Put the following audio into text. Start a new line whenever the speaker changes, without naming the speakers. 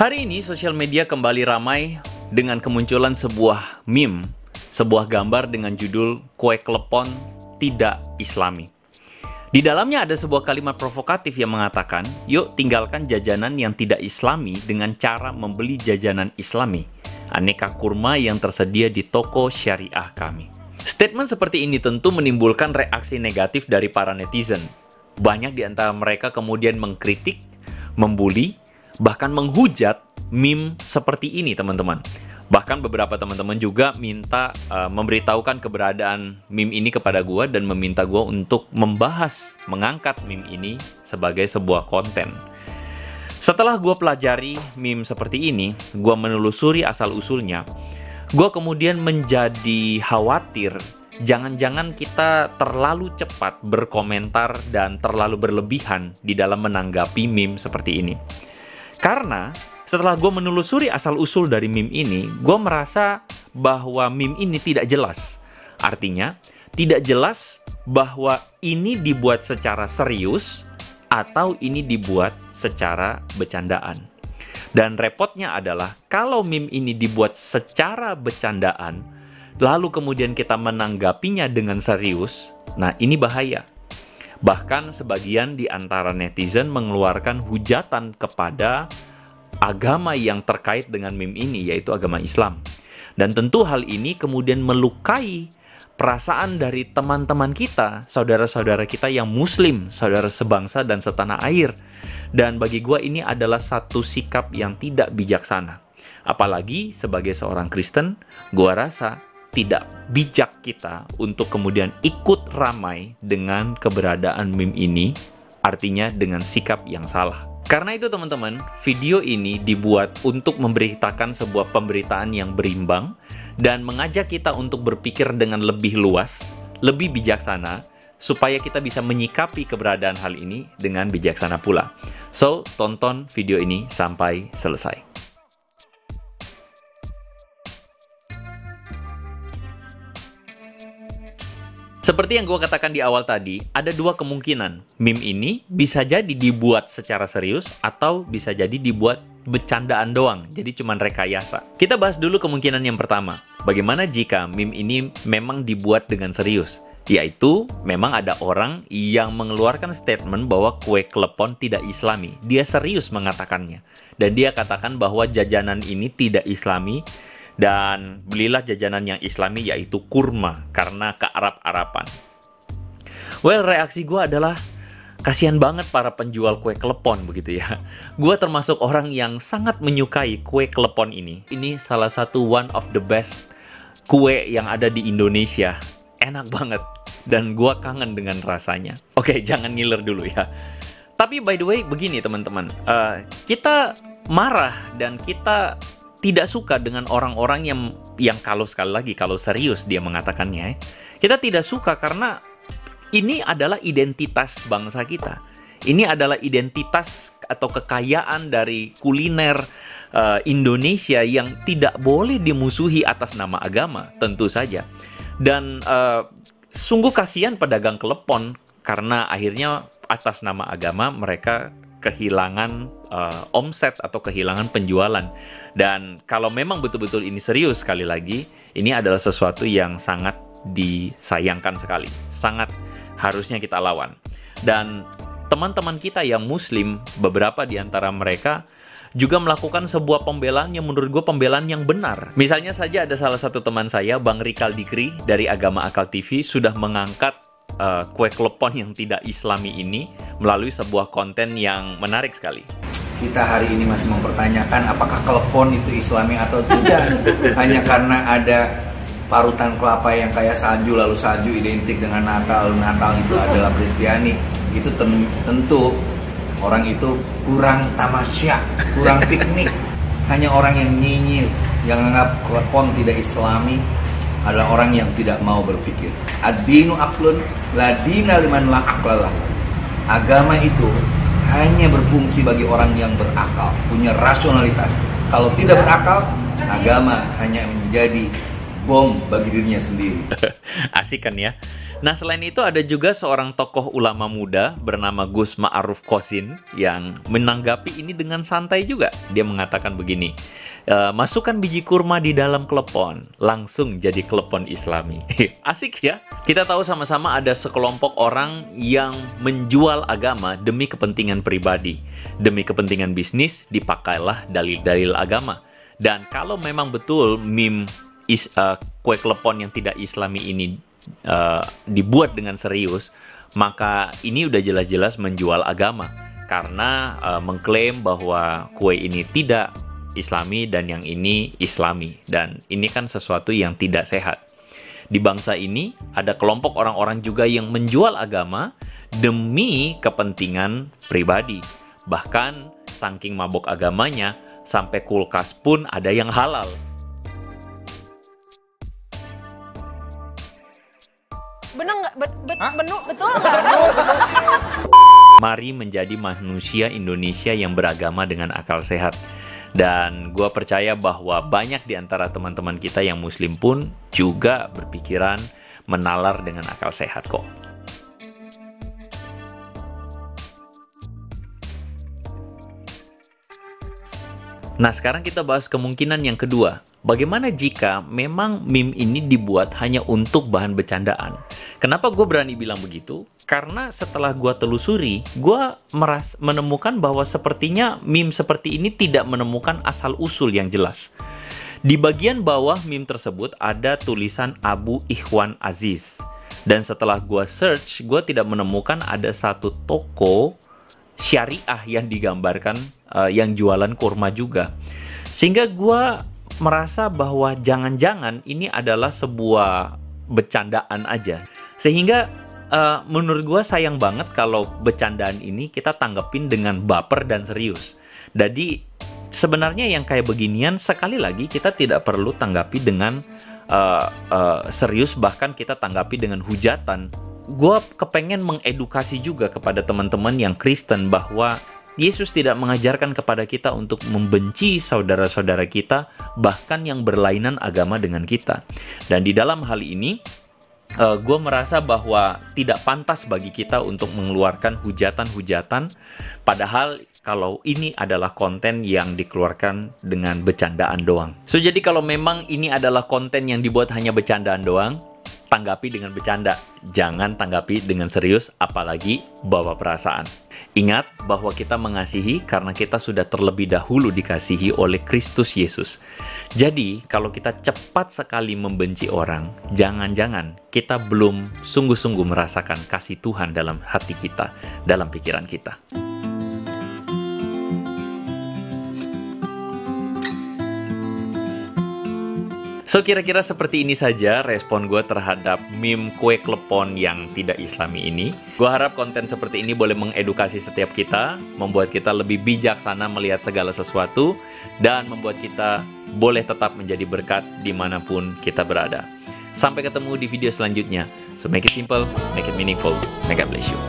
Hari ini sosial media kembali ramai dengan kemunculan sebuah meme, sebuah gambar dengan judul kue klepon tidak islami. Di dalamnya ada sebuah kalimat provokatif yang mengatakan, yuk tinggalkan jajanan yang tidak islami dengan cara membeli jajanan islami. Aneka kurma yang tersedia di toko syariah kami. Statement seperti ini tentu menimbulkan reaksi negatif dari para netizen. Banyak di antara mereka kemudian mengkritik, membuli, bahkan menghujat meme seperti ini, teman-teman. Bahkan beberapa teman-teman juga minta memberitahukan keberadaan meme ini kepada gue dan meminta gue untuk membahas, mengangkat meme ini sebagai sebuah konten. Setelah gue pelajari meme seperti ini, gue menelusuri asal-usulnya, gue kemudian menjadi khawatir jangan-jangan kita terlalu cepat berkomentar dan terlalu berlebihan di dalam menanggapi meme seperti ini. Karena setelah gue menelusuri asal-usul dari meme ini, gue merasa bahwa meme ini tidak jelas. Artinya, tidak jelas bahwa ini dibuat secara serius atau ini dibuat secara bercandaan. Dan repotnya adalah, kalau meme ini dibuat secara bercandaan, lalu kemudian kita menanggapinya dengan serius, nah ini bahaya. Bahkan sebagian di antara netizen mengeluarkan hujatan kepada agama yang terkait dengan meme ini, yaitu agama Islam. Dan tentu hal ini kemudian melukai perasaan dari teman-teman kita, saudara-saudara kita yang muslim, saudara sebangsa dan setanah air. Dan bagi gua ini adalah satu sikap yang tidak bijaksana. Apalagi sebagai seorang Kristen, gua rasa tidak bijak kita untuk kemudian ikut ramai dengan keberadaan meme ini, artinya dengan sikap yang salah. Karena itu teman-teman, video ini dibuat untuk memberitakan sebuah pemberitaan yang berimbang dan mengajak kita untuk berpikir dengan lebih luas, lebih bijaksana, supaya kita bisa menyikapi keberadaan hal ini dengan bijaksana pula. So, tonton video ini sampai selesai. Seperti yang gue katakan di awal tadi, ada dua kemungkinan. Meme ini bisa jadi dibuat secara serius atau bisa jadi dibuat bercandaan doang, jadi cuman rekayasa. Kita bahas dulu kemungkinan yang pertama. Bagaimana jika meme ini memang dibuat dengan serius? Yaitu, memang ada orang yang mengeluarkan statement bahwa kue klepon tidak islami. Dia serius mengatakannya. Dan dia katakan bahwa jajanan ini tidak islami, dan belilah jajanan yang islami yaitu kurma karena kearab-arapan. Well, reaksi gue adalah kasihan banget para penjual kue klepon begitu ya. Gue termasuk orang yang sangat menyukai kue klepon ini. Ini salah satu one of the best kue yang ada di Indonesia. Enak banget dan gue kangen dengan rasanya. Oke, jangan ngiler dulu ya. Tapi by the way begini teman-teman, kita marah dan kita tidak suka dengan orang-orang yang kalau sekali lagi, kalau serius dia mengatakannya, kita tidak suka karena ini adalah identitas bangsa kita. Ini adalah identitas atau kekayaan dari kuliner Indonesia yang tidak boleh dimusuhi atas nama agama, tentu saja. Dan sungguh kasihan pedagang klepon karena akhirnya atas nama agama mereka kehilangan omset atau kehilangan penjualan. Dan kalau memang betul-betul ini serius, sekali lagi, ini adalah sesuatu yang sangat disayangkan sekali. Sangat harusnya kita lawan. Dan teman-teman kita yang muslim, beberapa di antara mereka juga melakukan sebuah pembelaan yang menurut gue pembelaan yang benar. Misalnya saja ada salah satu teman saya, Bang Rikal Dikri dari Agama Akal TV, sudah mengangkat kue klepon yang tidak islami ini melalui sebuah konten yang menarik sekali.
Kita hari ini masih mempertanyakan apakah klepon itu islami atau tidak. Hanya karena ada parutan kelapa yang kayak salju, lalu salju identik dengan Natal, Natal itu adalah Kristiani. Itu tentu orang itu kurang tamasya, kurang piknik. Hanya orang yang nyinyir, yang menganggap klepon tidak islami adalah orang yang tidak mau berpikir. Ad-dinu aqlun la dina liman la aqlalah. Agama itu hanya berfungsi bagi orang yang berakal, punya rasionalitas. Kalau tidak berakal, agama hanya menjadi bom bagi dirinya sendiri.
Asik kan ya? Nah, selain itu ada juga seorang tokoh ulama muda bernama Gus Ma'ruf Qasim yang menanggapi ini dengan santai juga. Dia mengatakan begini, masukkan biji kurma di dalam klepon, langsung jadi klepon Islami. Asik ya? Kita tahu sama-sama ada sekelompok orang yang menjual agama demi kepentingan pribadi. Demi kepentingan bisnis, dipakailah dalil-dalil agama. Dan kalau memang betul meme kue klepon yang tidak Islami ini dibuat dengan serius, maka ini udah jelas-jelas menjual agama karena mengklaim bahwa kue ini tidak Islami dan yang ini Islami, dan ini kan sesuatu yang tidak sehat. Di bangsa ini ada kelompok orang-orang juga yang menjual agama demi kepentingan pribadi. Bahkan saking mabok agamanya sampai kulkas pun ada yang halal.
Bener nggak? Betul nggak?
Mari menjadi manusia Indonesia yang beragama dengan akal sehat. Dan gue percaya bahwa banyak di antara teman-teman kita yang muslim pun juga berpikiran menalar dengan akal sehat kok. Nah, sekarang kita bahas kemungkinan yang kedua. Bagaimana jika memang meme ini dibuat hanya untuk bahan bercandaan? Kenapa gue berani bilang begitu? Karena setelah gue telusuri, gue menemukan bahwa sepertinya meme seperti ini tidak menemukan asal-usul yang jelas. Di bagian bawah meme tersebut ada tulisan Abu Ikhwan Aziz. Dan setelah gue search, gue tidak menemukan ada satu toko syariah yang digambarkan yang jualan kurma juga. Sehingga gue merasa bahwa jangan-jangan ini adalah sebuah bercandaan aja. Sehingga menurut gue sayang banget kalau bercandaan ini kita tanggepin dengan baper dan serius. Jadi sebenarnya yang kayak beginian sekali lagi kita tidak perlu tanggapi dengan serius, bahkan kita tanggapi dengan hujatan. Gue kepengen mengedukasi juga kepada teman-teman yang Kristen bahwa Yesus tidak mengajarkan kepada kita untuk membenci saudara-saudara kita, bahkan yang berlainan agama dengan kita. Dan di dalam hal ini, gue merasa bahwa tidak pantas bagi kita untuk mengeluarkan hujatan-hujatan, padahal kalau ini adalah konten yang dikeluarkan dengan bercandaan doang. So, jadi kalau memang ini adalah konten yang dibuat hanya bercandaan doang, tanggapi dengan bercanda, jangan tanggapi dengan serius, apalagi bawa perasaan. Ingat bahwa kita mengasihi karena kita sudah terlebih dahulu dikasihi oleh Kristus Yesus. Jadi, kalau kita cepat sekali membenci orang, jangan-jangan kita belum sungguh-sungguh merasakan kasih Tuhan dalam hati kita, dalam pikiran kita. So, kira-kira seperti ini saja respon gue terhadap meme kue klepon yang tidak Islami ini. Gue harap konten seperti ini boleh mengedukasi setiap kita, membuat kita lebih bijaksana melihat segala sesuatu, dan membuat kita boleh tetap menjadi berkat dimanapun kita berada. Sampai ketemu di video selanjutnya. So, make it simple, make it meaningful. May God bless you.